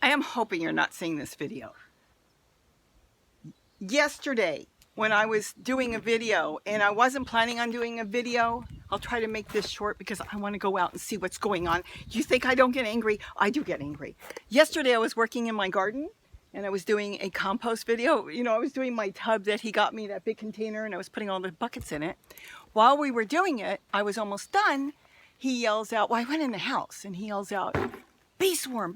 I am hoping you're not seeing this video. Yesterday, when I was doing a video, and I wasn't planning on doing a video, I'll try to make this short because I want to go out and see what's going on. You think I don't get angry? I do get angry. Yesterday, I was working in my garden, and I was doing a compost video. You know, I was doing my tub that he got me, that big container, and I was putting all the buckets in it. While we were doing it, I was almost done. He yells out, well, I went in the house, and he yells out, bee swarm,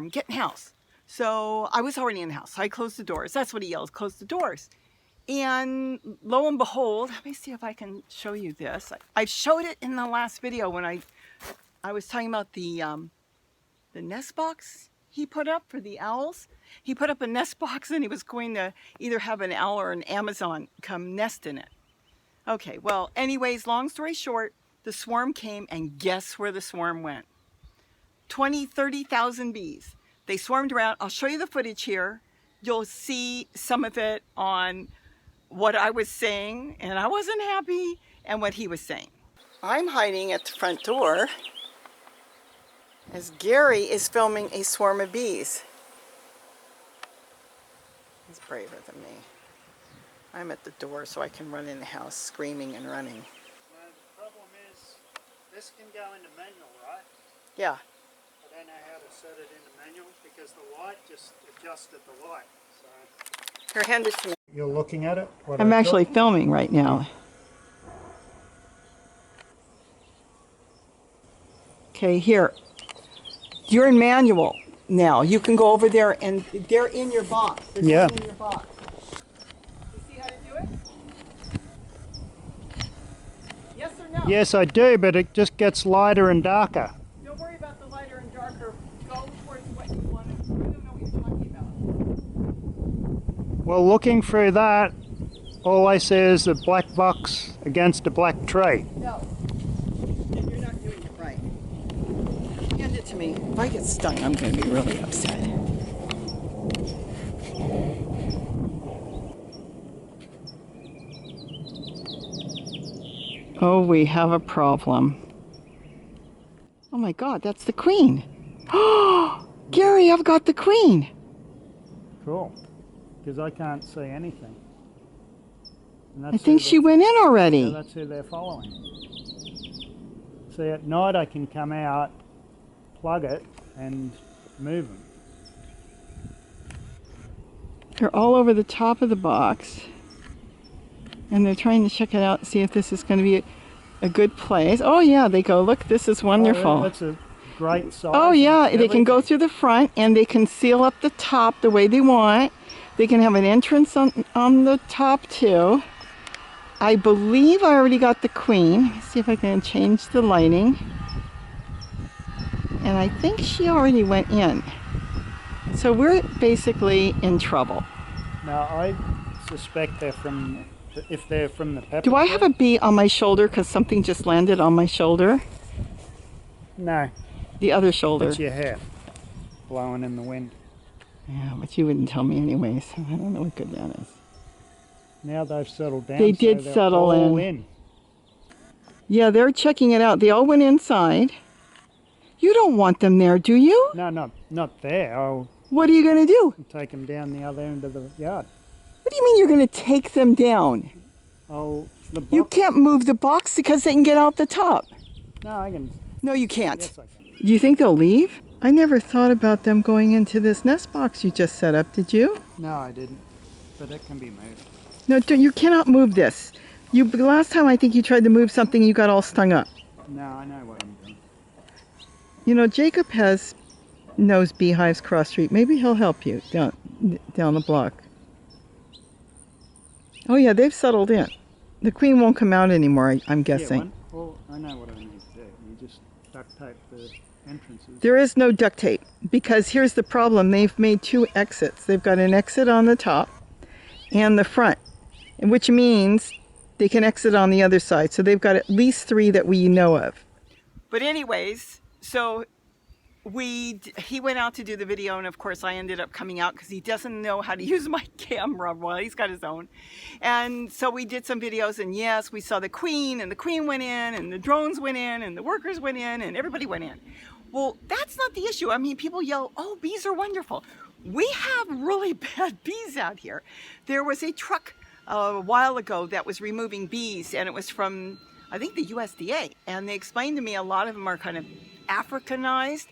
get in the house. So I was already in the house. So I closed the doors. That's what he yells, close the doors. And lo and behold, let me see if I can show you this. I showed it in the last video when I was talking about the nest box he put up for the owls. He put up a nest box and he was going to either have an owl or an Amazon come nest in it. Okay, well, anyways, long story short, the swarm came, and guess where the swarm went? 30,000 bees. They swarmed around. I'll show you the footage here. You'll see some of it on what I was saying, and I wasn't happy, and what he was saying. I'm hiding at the front door as Gary is filming a swarm of bees. He's braver than me. I'm at the door so I can run in the house screaming and running. Well, the problem is, this can go into manual, right? Yeah. I don't know how to set it into manual because the light just adjusted the light. So. Here, hand it to me. You're looking at it? I'm actually filming right now. Okay, here. You're in manual now. You can go over there and they're in your box. They're yeah. In your box. You see how to do it? Yes or no? Yes, I do, but it just gets lighter and darker. Don't worry about the lighter and darker. Go towards what you want to. I don't know what you're talking about. Well, looking through that, all I see is a black box against a black tree. No. You're not doing it right. Hand it to me. If I get stung, I'm going to be really upset. Oh, we have a problem. Oh my God, that's the queen. Oh, Gary, I've got the queen. Cool. Because I can't see anything. And I think she went in already. So that's who they're following. See, at night I can come out, plug it, and move them. They're all over the top of the box. And they're trying to check it out and see if this is going to be a good place. Oh yeah, they go, look, this is wonderful. Oh, that's a great size. Oh yeah, they can go through the front and they can seal up the top the way they want. They can have an entrance on the top too. I believe I already got the queen. Let me see if I can change the lighting. And I think she already went in. So we're basically in trouble. Now I suspect they're from, if they're from the pepper. Do I have a bee on my shoulder because something just landed on my shoulder? No. The other shoulder. It's your hair blowing in the wind. Yeah, but you wouldn't tell me anyways. I don't know what good that is. Now they've settled down. They did settle in. Yeah, they're checking it out. They all went inside. You don't want them there, do you? No, not there. I'll What are you going to do? take them down the other end of the yard. What do you mean you're going to take them down? You can't move the box because they can get out the top. No, I can. No, you can't. Yes, I can. Do you think they'll leave? I never thought about them going into this nest box you just set up, did you? No, I didn't. But it can be moved. No, you cannot move this. The last time I think you tried to move something, you got all stung up. No, I know what I'm doing. You know, Jacob knows Beehives cross street. Maybe he'll help you down the block. Oh yeah, they've settled in. The queen won't come out anymore, I'm guessing. Yeah, well, I know what I need to do. You just duct tape the entrances. There is no duct tape because here's the problem. They've made two exits. They've got an exit on the top and the front, which means they can exit on the other side. So they've got at least 3 that we know of. But anyways, so he went out to do the video, and of course I ended up coming out because he doesn't know how to use my camera. Well, he's got his own. And so we did some videos, and yes, we saw the queen, and the queen went in, and the drones went in, and the workers went in, and everybody went in. Well, that's not the issue. I mean, people yell, oh, bees are wonderful. We have really bad bees out here. There was a truck a while ago that was removing bees, and it was from, I think, the USDA. And they explained to me a lot of them are kind of Africanized,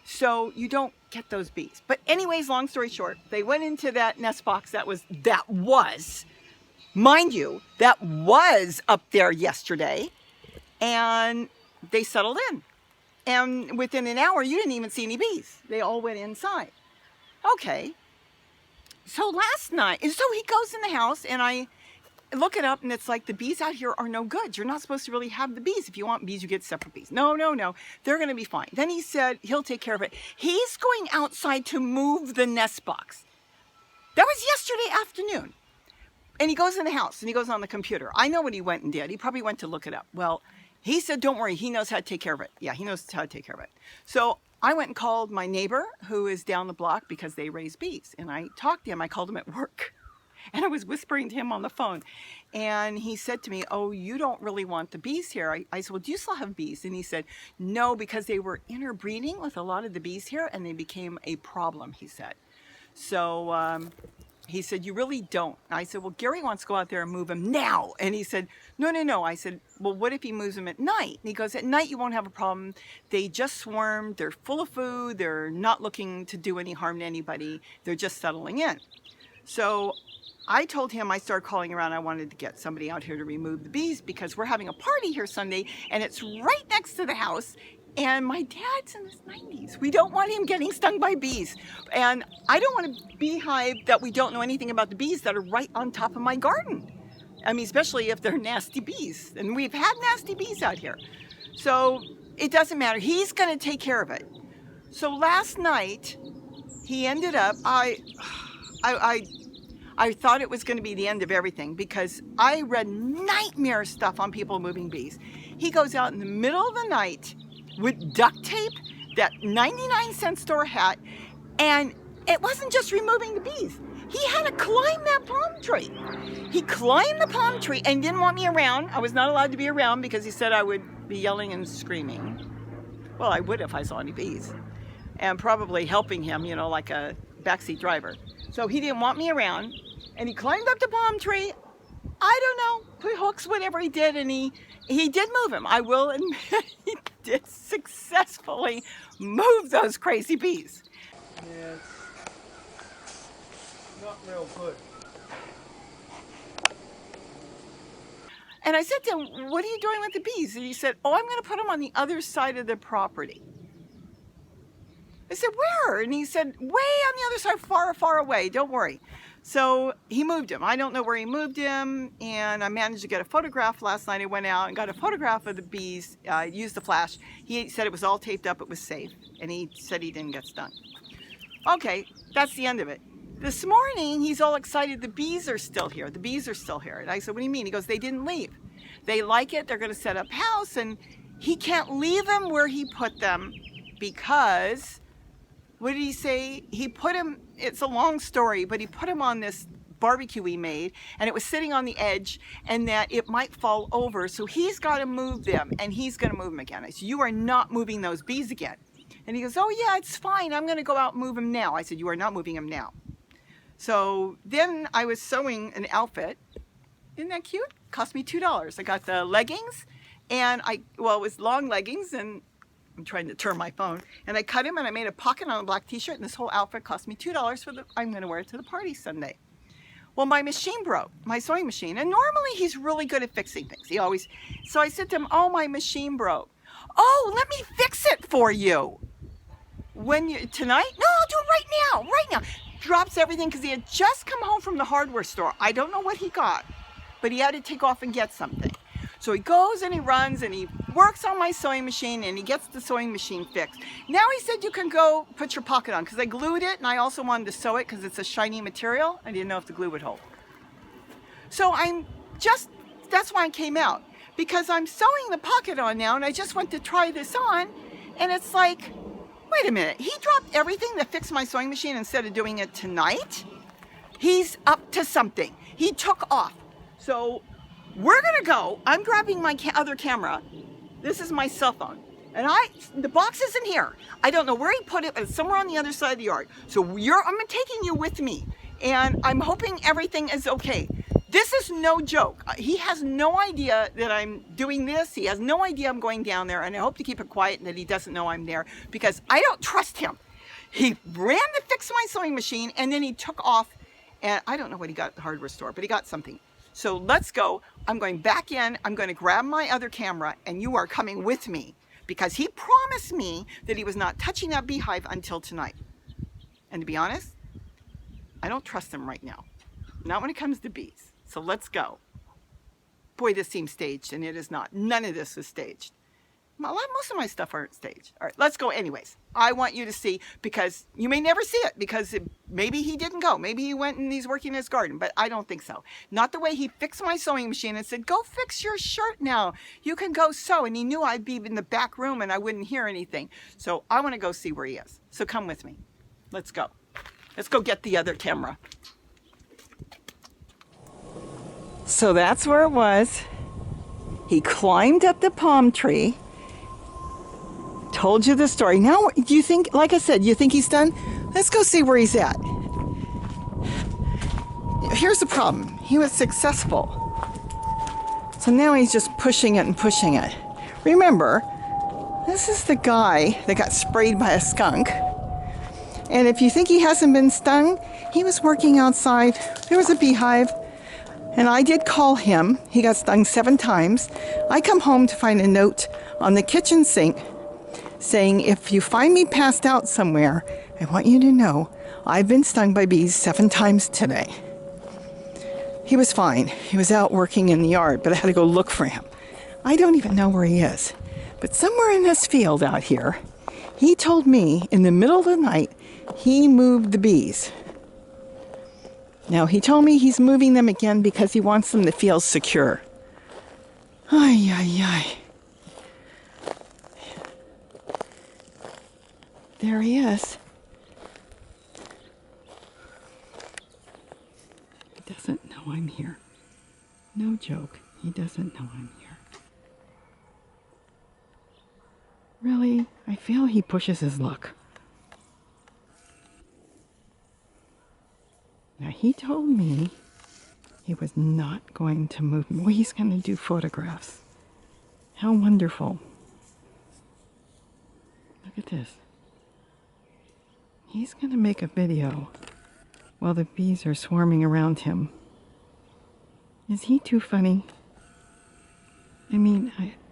so you don't get those bees. But anyways, long story short, they went into that nest box that was, mind you, that was up there yesterday, and they settled in. And within an hour, you didn't even see any bees. They all went inside. Okay. So last night, and so he goes in the house, and I look it up, and it's like, the bees out here are no good. You're not supposed to really have the bees. If you want bees, you get separate bees. No. They're going to be fine. Then he said he'll take care of it. He's going outside to move the nest box. That was yesterday afternoon. And he goes in the house, and he goes on the computer. I know what he went and did. He probably went to look it up. Well, he said, don't worry, he knows how to take care of it. Yeah, he knows how to take care of it. So I went and called my neighbor who is down the block because they raise bees. And I talked to him. I called him at work. And I was whispering to him on the phone. And he said to me, oh, you don't really want the bees here. I said, well, do you still have bees? And he said, no, because they were interbreeding with a lot of the bees here, and they became a problem, he said. So he said, you really don't. And I said, well, Gary wants to go out there and move them now. And he said, no. I said, well, what if he moves them at night? And he goes, at night you won't have a problem. They just swarmed. They're full of food. They're not looking to do any harm to anybody. They're just settling in. So I told him, I started calling around. I wanted to get somebody out here to remove the bees because we're having a party here Sunday, and it's right next to the house. And my dad's in his 90s. We don't want him getting stung by bees. And I don't want a beehive that we don't know anything about the bees that are right on top of my garden. I mean, especially if they're nasty bees. And we've had nasty bees out here. So it doesn't matter. He's going to take care of it. So last night, he ended up, I thought it was going to be the end of everything because I read nightmare stuff on people moving bees. He goes out in the middle of the night with duct tape, that 99-cent store hat, and it wasn't just removing the bees. He had to climb that palm tree. He climbed the palm tree and didn't want me around. I was not allowed to be around because he said I would be yelling and screaming. Well, I would if I saw any bees. And probably helping him, you know, like a backseat driver. So he didn't want me around, and he climbed up the palm tree. I don't know, put hooks, whatever he did, and he did move him. I will admit he did successfully move those crazy bees. Yeah, it's not real good. And I said to him, what are you doing with the bees? And he said, oh, I'm going to put them on the other side of the property. I said, where? And he said, way on the other side, far, far away. Don't worry. So he moved him. I don't know where he moved him, and I managed to get a photograph last night. I went out and got a photograph of the bees, used the flash. He said it was all taped up, it was safe, and he said he didn't get stung. Okay, that's the end of it. This morning, he's all excited. The bees are still here. The bees are still here. And I said, what do you mean? He goes, they didn't leave. They like it. They're going to set up house, and he can't leave them where he put them because, what did he say? He put him, it's a long story, but he put him on this barbecue he made, and it was sitting on the edge, and that it might fall over. So he's got to move them, and he's going to move them again. I said, you are not moving those bees again. And he goes, oh yeah, it's fine. I'm going to go out and move them now. I said, you are not moving them now. So then I was sewing an outfit. Isn't that cute? Cost me $2. I got the leggings, and it was long leggings, and I'm trying to turn my phone, and I cut him and I made a pocket on a black t-shirt, and this whole outfit cost me $2 I'm going to wear it to the party Sunday. Well, my machine broke, my sewing machine, and normally he's really good at fixing things. So I said to him, oh, my machine broke. Oh, let me fix it for you. Tonight? No, I'll do it right now. Drops everything because he had just come home from the hardware store. I don't know what he got, but he had to take off and get something. So he goes and he runs and he works on my sewing machine, and he gets the sewing machine fixed. Now he said you can go put your pocket on, because I glued it, and I also wanted to sew it because it's a shiny material. I didn't know if the glue would hold. So that's why I came out, because I'm sewing the pocket on now, and I just went to try this on, and it's like, Wait a minute. He dropped everything to fix my sewing machine instead of doing it tonight? He's up to something. He took off. So we're gonna go. I'm grabbing my other camera. This is my cell phone. And the box isn't here. I don't know where he put it, but it's somewhere on the other side of the yard. So I'm taking you with me. And I'm hoping everything is okay. This is no joke. He has no idea that I'm doing this. He has no idea I'm going down there. And I hope to keep it quiet and that he doesn't know I'm there because I don't trust him. He ran to fix my sewing machine and then he took off. And I don't know what he got at the hardware store, but he got something. So let's go. I'm going back in. I'm going to grab my other camera and you are coming with me because he promised me that he was not touching that beehive until tonight. And to be honest, I don't trust him right now. Not when it comes to bees. So let's go. Boy, this seems staged and it is not. None of this is staged. Most of my stuff aren't staged. All right, let's go anyways. I want you to see because you may never see it because maybe he didn't go. Maybe he went and he's working in his garden, but I don't think so. Not the way he fixed my sewing machine and said, go fix your shirt now. You can go sew. And he knew I'd be in the back room and I wouldn't hear anything. So I want to go see where he is. So come with me. Let's go. Let's go get the other camera. So that's where it was. He climbed up the palm tree. Told you the story. Now, do you think, like I said, you think he's done? Let's go see where he's at. Here's the problem. He was successful. So now he's just pushing it and pushing it. Remember, this is the guy that got sprayed by a skunk. And if you think he hasn't been stung, he was working outside. There was a beehive. And I did call him. He got stung 7 times. I come home to find a note on the kitchen sink saying, if you find me passed out somewhere, I want you to know I've been stung by bees 7 times today. He was fine. He was out working in the yard, but I had to go look for him. I don't even know where he is. But somewhere in this field out here, he told me in the middle of the night, he moved the bees. Now, he told me he's moving them again because he wants them to feel secure. Ay, ay, ay. There he is. He doesn't know I'm here. No joke. He doesn't know I'm here. Really? I feel he pushes his luck. Now, he told me he was not going to move me. Well, he's going to do photographs. How wonderful. Look at this. He's going to make a video while the bees are swarming around him. Is he too funny? I mean,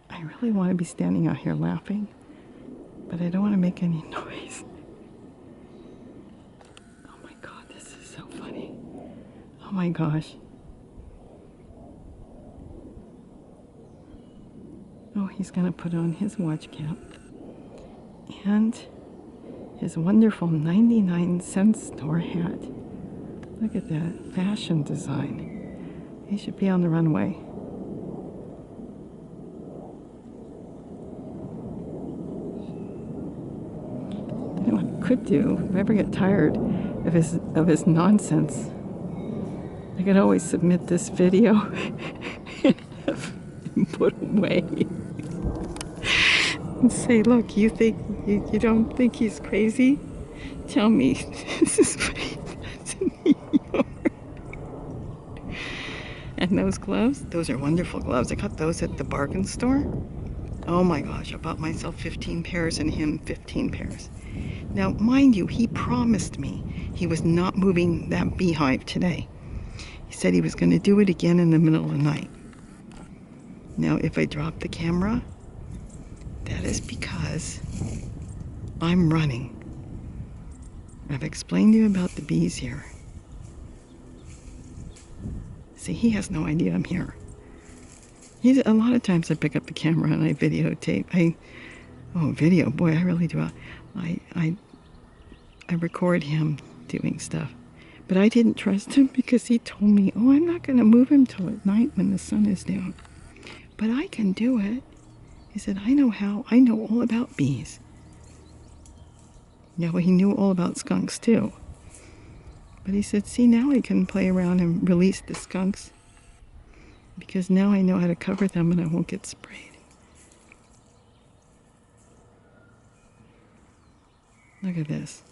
I really want to be standing out here laughing, but I don't want to make any noise. Oh my God, this is so funny. Oh my gosh. Oh, he's going to put on his watch cap and his wonderful 99-cent store hat. Look at that fashion design. He should be on the runway. You know what I could do, if I ever get tired of his nonsense, I could always submit this video and have him put away. And say, look, you don't think he's crazy? Tell me, this is what he does in New York. And those gloves, those are wonderful gloves. I got those at the bargain store. Oh my gosh, I bought myself 15 pairs and him 15 pairs. Now, mind you, he promised me he was not moving that beehive today. He said he was going to do it again in the middle of the night. Now, if I drop the camera, that is because I'm running. I've explained to you about the bees here. See, he has no idea I'm here. A lot of times I pick up the camera and I videotape. Video, boy, I really do. I record him doing stuff. But I didn't trust him because he told me, oh, I'm not going to move him till at night when the sun is down. But I can do it. He said, I know how. I know all about bees. Now he knew all about skunks too. But he said, see, now I can play around and release the skunks because now I know how to cover them and I won't get sprayed. Look at this.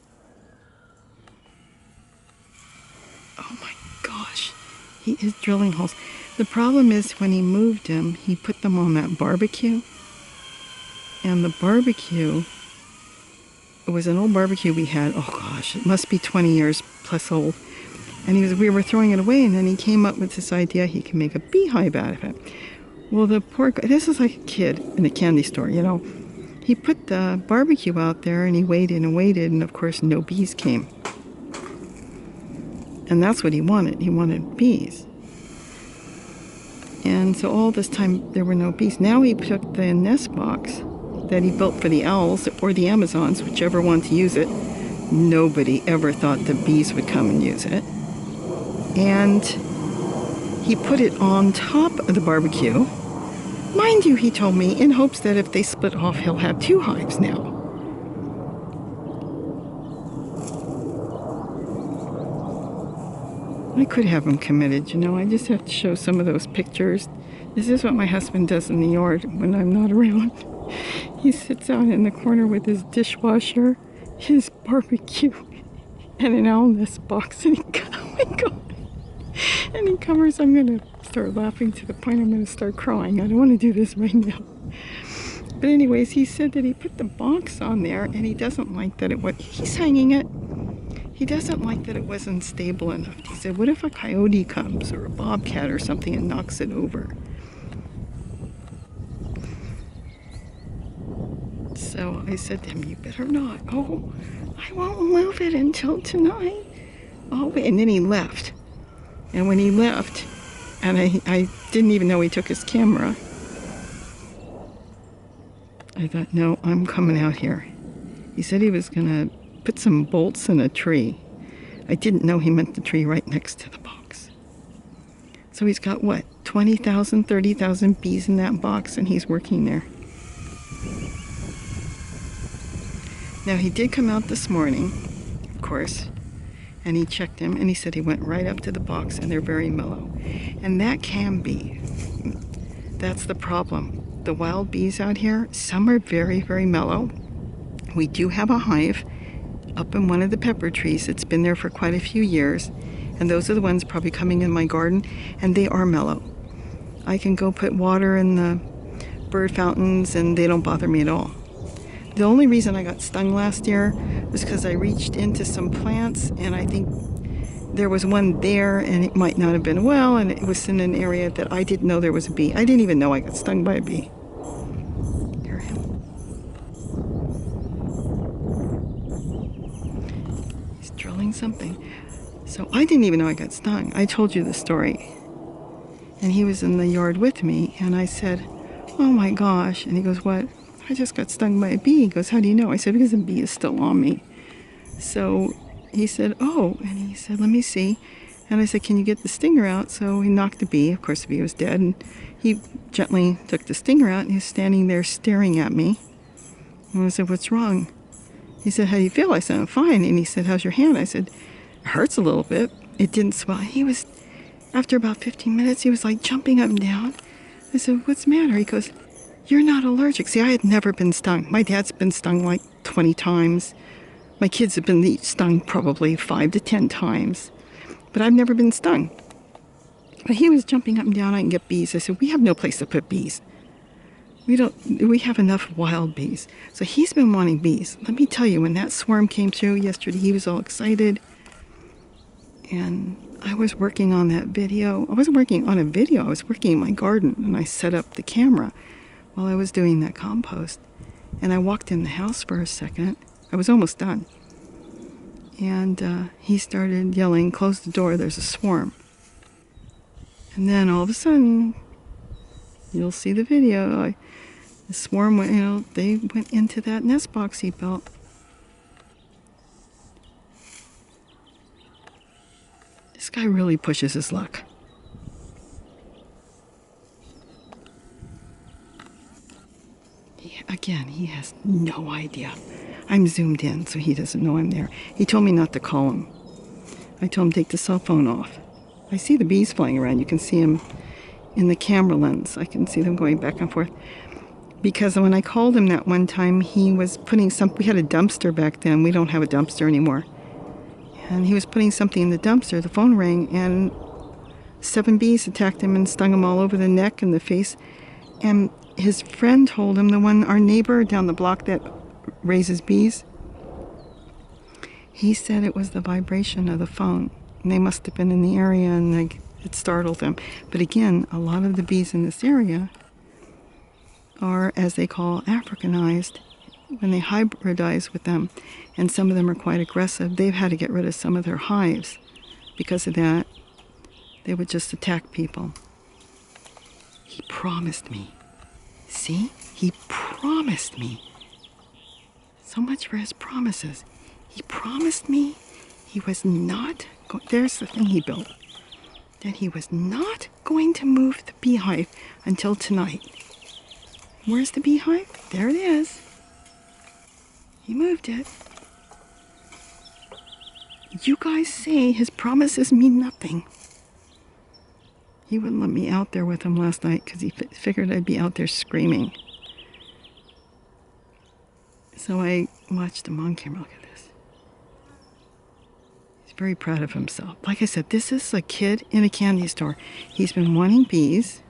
Oh my gosh. He is drilling holes. The problem is when he moved him, he put them on that barbecue. And the barbecue, it was an old barbecue we had. Oh gosh, it must be 20 years plus old. And we were throwing it away, and then he came up with this idea he can make a beehive out of it. Well, the poor guy, this is like a kid in a candy store, you know. He put the barbecue out there, and he waited and waited, and of course no bees came. And that's what he wanted. He wanted bees. And so all this time there were no bees. Now he took the nest box that he built for the owls or the Amazons, whichever one to use it. Nobody ever thought the bees would come and use it. And he put it on top of the barbecue. Mind you, he told me, in hopes that if they split off, he'll have 2 hives now. I could have him committed, you know. I just have to show some of those pictures. This is what my husband does in the yard when I'm not around. He sits out in the corner with his dishwasher, his barbecue, and an owl nest box. And oh my God. And he covers. I'm going to start laughing to the point I'm going to start crying. I don't want to do this right now. But anyways, he said that he put the box on there and he doesn't like that he's hanging it. He doesn't like that it wasn't stable enough. He said, what if a coyote comes or a bobcat or something and knocks it over? So I said to him, you better not. Oh, I won't move it until tonight. Oh, and then he left. And when he left, and I didn't even know he took his camera, I thought, no, I'm coming out here. He said he was going to put some bolts in a tree. I didn't know he meant the tree right next to the box. So he's got, what, 20,000, 30,000 bees in that box, and he's working there. Now, he did come out this morning, of course, and he checked him, and he said he went right up to the box, and they're very mellow. And that can be. That's the problem. The wild bees out here, some are very, very mellow. We do have a hive up in one of the pepper trees. It's been there for quite a few years, and those are the ones probably coming in my garden, and they are mellow. I can go put water in the bird fountains, and they don't bother me at all. The only reason I got stung last year was because I reached into some plants, and I think there was one there, and it might not have been well, and it was in an area that I didn't know there was a bee. I didn't even know I got stung by a bee. Hear him? He's drilling something. So I didn't even know I got stung. I told you the story. And he was in the yard with me, and I said, oh my gosh. And he goes, what? I just got stung by a bee. He goes, how do you know? I said, because the bee is still on me. So he said, oh, and he said, let me see. And I said, can you get the stinger out? So he knocked the bee. Of course, the bee was dead. And he gently took the stinger out, and he's standing there staring at me. And I said, what's wrong? He said, how do you feel? I said, I'm fine. And he said, how's your hand? I said, it hurts a little bit. It didn't swell. He was, after about 15 minutes, he was like jumping up and down. I said, what's the matter? He goes, you're not allergic. See, I had never been stung. My dad's been stung like 20 times. My kids have been stung probably 5 to 10 times. But I've never been stung. But he was jumping up and down. I can get bees. I said, we have no place to put bees. We have enough wild bees. So he's been wanting bees. Let me tell you, when that swarm came through yesterday, he was all excited. And I was working on that video. I wasn't working on a video. I was working in my garden, and I set up the camera while I was doing that compost. And I walked in the house for a second. I was almost done. And he started yelling, close the door, there's a swarm. And then all of a sudden, you'll see the video, the swarm went, they went into that nest box he built. This guy really pushes his luck. Again, he has no idea. I'm zoomed in, so he doesn't know I'm there. He told me not to call him. I told him take the cell phone off. I see the bees flying around. You can see them in the camera lens. I can see them going back and forth. Because when I called him that one time, he was putting we had a dumpster back then. We don't have a dumpster anymore. And he was putting something in the dumpster. The phone rang, and 7 bees attacked him and stung him all over the neck and the face. And his friend told him, our neighbor down the block that raises bees, he said it was the vibration of the phone. And they must have been in the area, and it startled them. But again, a lot of the bees in this area are, as they call, Africanized when they hybridize with them. And some of them are quite aggressive. They've had to get rid of some of their hives because of that. They would just attack people. He promised me. See? He promised me. So much for his promises. He promised me he was not there's the thing he built. That he was not going to move the beehive until tonight. Where's the beehive? There it is. He moved it. You guys say his promises mean nothing. He wouldn't let me out there with him last night because he figured I'd be out there screaming. So I watched him on camera. Look at this. He's very proud of himself. Like I said, this is a kid in a candy store. He's been wanting bees.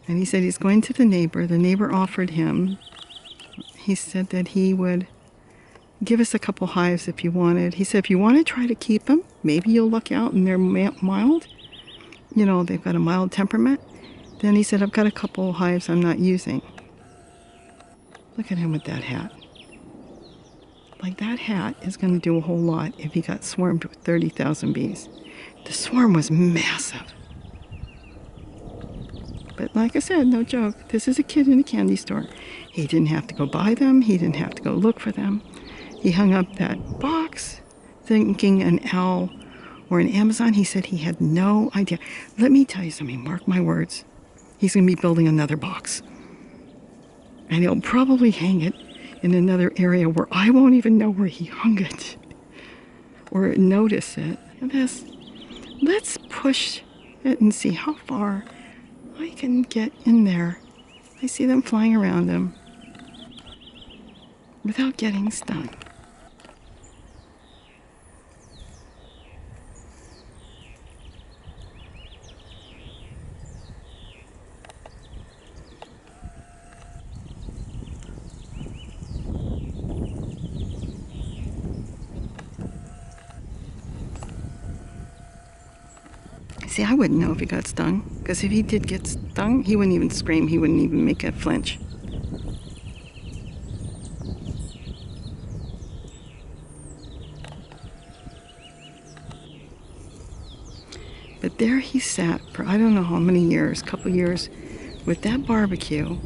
And he said he's going to the neighbor. The neighbor offered him. He said that he would give us a couple hives if you wanted. He said, if you want to try to keep them, maybe you'll luck out and they're mild. You know, they've got a mild temperament. Then he said, I've got a couple hives I'm not using. Look at him with that hat. Like, that hat is going to do a whole lot if he got swarmed with 30,000 bees. The swarm was massive. But like I said, no joke, this is a kid in a candy store. He didn't have to go buy them. He didn't have to go look for them. He hung up that box thinking an owl or an Amazon. He said he had no idea. Let me tell you something, mark my words. He's going to be building another box. And he'll probably hang it in another area where I won't even know where he hung it or notice it. And let's push it and see how far I can get in there. I see them flying around him without getting stung. See, I wouldn't know if he got stung, because if he did get stung, he wouldn't even scream. He wouldn't even make a flinch. But there he sat for I don't know how many years, couple years, with that barbecue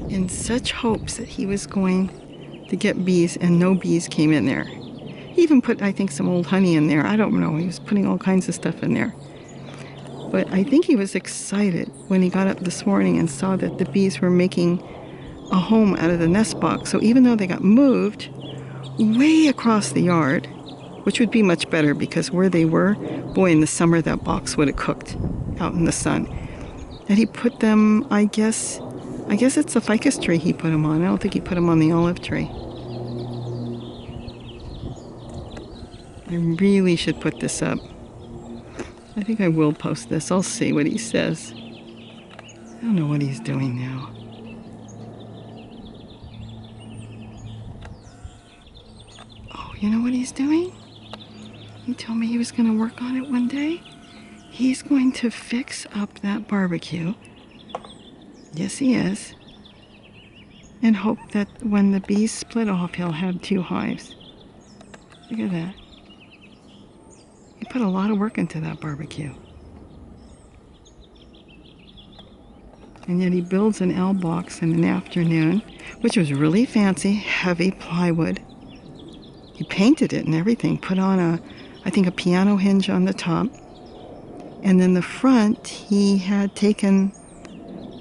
in such hopes that he was going to get bees, and no bees came in there. He even put, I think, some old honey in there. I don't know. He was putting all kinds of stuff in there. But I think he was excited when he got up this morning and saw that the bees were making a home out of the nest box. So even though they got moved way across the yard, which would be much better because where they were, boy, in the summer that box would have cooked out in the sun. And he put them, I guess it's the ficus tree he put them on. I don't think he put them on the olive tree. I really should put this up. I think I will post this. I'll see what he says. I don't know what he's doing now. Oh, you know what he's doing? He told me he was going to work on it one day. He's going to fix up that barbecue. Yes, he is. And hope that when the bees split off, he'll have 2 hives. Look at that. He put a lot of work into that barbecue. And yet he builds an L box in an afternoon, which was really fancy, heavy plywood. He painted it and everything, put on I think a piano hinge on the top. And then the front, he had taken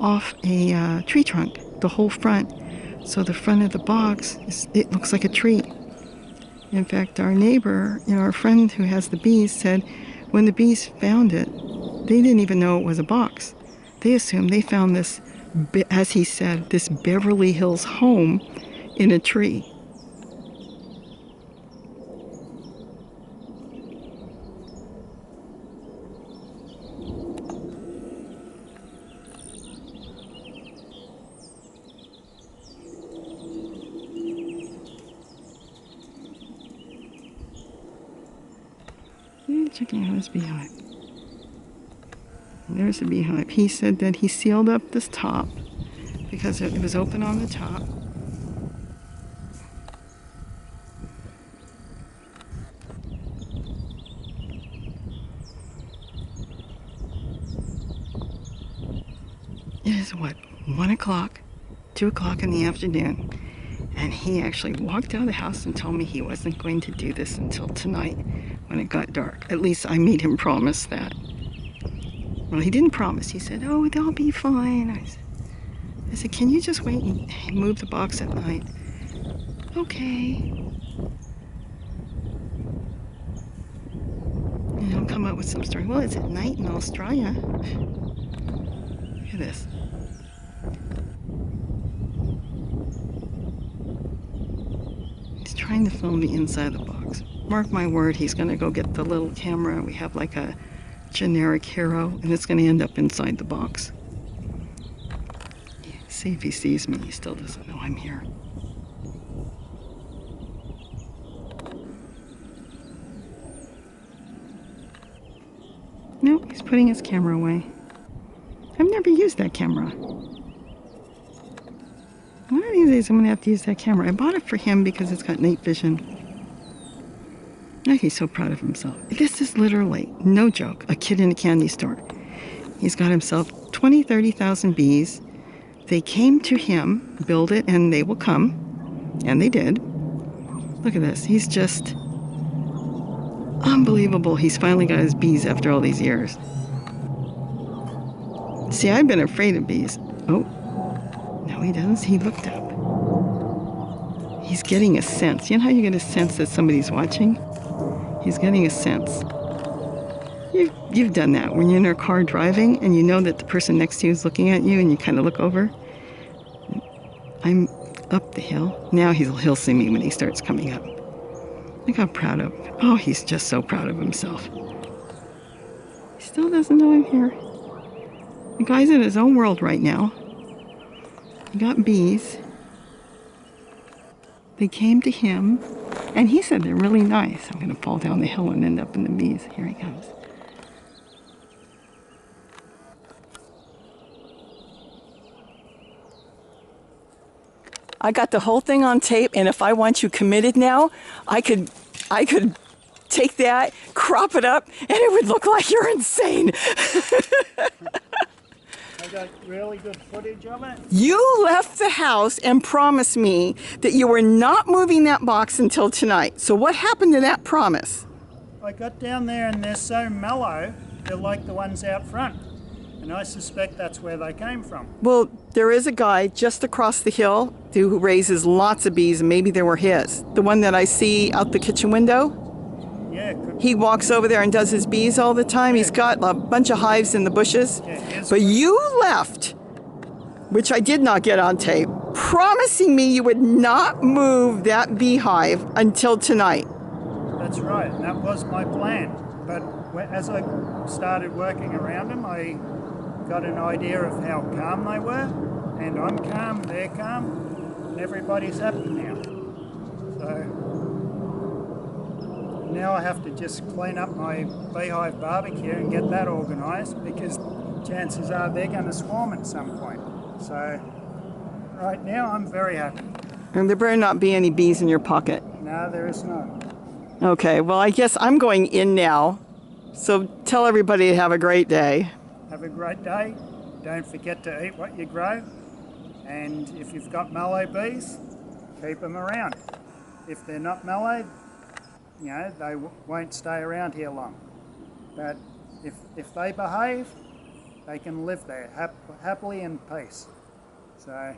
off a tree trunk, the whole front, So the front of the box, it looks like a tree. In fact, our neighbor, our friend who has the bees said when the bees found it, they didn't even know it was a box. They assumed they found this, as he said, this Beverly Hills home in a tree. Checking out his beehive. And there's the beehive. He said that he sealed up this top because it was open on the top. It is what, 1 o'clock, 2 o'clock in the afternoon. And he actually walked out of the house and told me he wasn't going to do this until tonight when it got dark. At least I made him promise that. Well, he didn't promise. He said, oh, they'll be fine. I said, can you just wait and move the box at night? Okay. And he'll come up with some story. Well, it's at night in Australia. Look at this. He's trying to film the inside of the box. Mark my word, he's going to go get the little camera. We have like a generic hero, and it's going to end up inside the box. Yeah, see if he sees me. He still doesn't know I'm here. No, he's putting his camera away. I've never used that camera. One of these days I'm going to have to use that camera. I bought it for him because it's got night vision. Oh, he's so proud of himself. This is literally, no joke, a kid in a candy store. He's got himself 20, 30,000 bees. They came to him, build it, and they will come. And they did. Look at this. He's just unbelievable. He's finally got his bees after all these years. See, I've been afraid of bees. Oh, no, he doesn't. He looked up. He's getting a sense. You know how you get a sense that somebody's watching? He's getting a sense. You've done that when you're in a car driving and you know that the person next to you is looking at you and you kind of look over. I'm up the hill. Now he'll see me when he starts coming up. Look how proud of him. Oh, he's just so proud of himself. He still doesn't know I'm here. The guy's in his own world right now. He got bees. They came to him, and he said they're really nice. I'm going to fall down the hill and end up in the bees. Here he comes. I got the whole thing on tape, and if I want you committed now, I could take that, crop it up, and it would look like you're insane. I got really good footage of it. You left the house and promised me that you were not moving that box until tonight. So what happened to that promise? I got down there and they're so mellow, they're like the ones out front. And I suspect that's where they came from. Well, there is a guy just across the hill who raises lots of bees, and maybe they were his. The one that I see out the kitchen window. Yeah, He walks over there and does his bees all the time. He's got a bunch of hives in the bushes. But you left, which I did not get on tape, promising me you would not move that beehive until tonight. That's right, and that was my plan. But as I started working around them, I got an idea of how calm they were. And I'm calm, they're calm, and everybody's happy now. So now I have to just clean up my beehive barbecue and get that organised, because chances are they're going to swarm at some point. So right now I'm very happy. And there better not be any bees in your pocket. No, there is not. Okay, well, I guess I'm going in now. So tell everybody to have a great day. Have a great day. Don't forget to eat what you grow. And if you've got mallow bees, keep them around. If they're not mallow, they won't stay around here long. But if they behave, they can live there happily in peace. So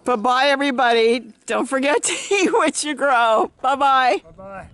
Bye-bye, everybody. Don't forget to eat what you grow. Bye-bye. Bye-bye.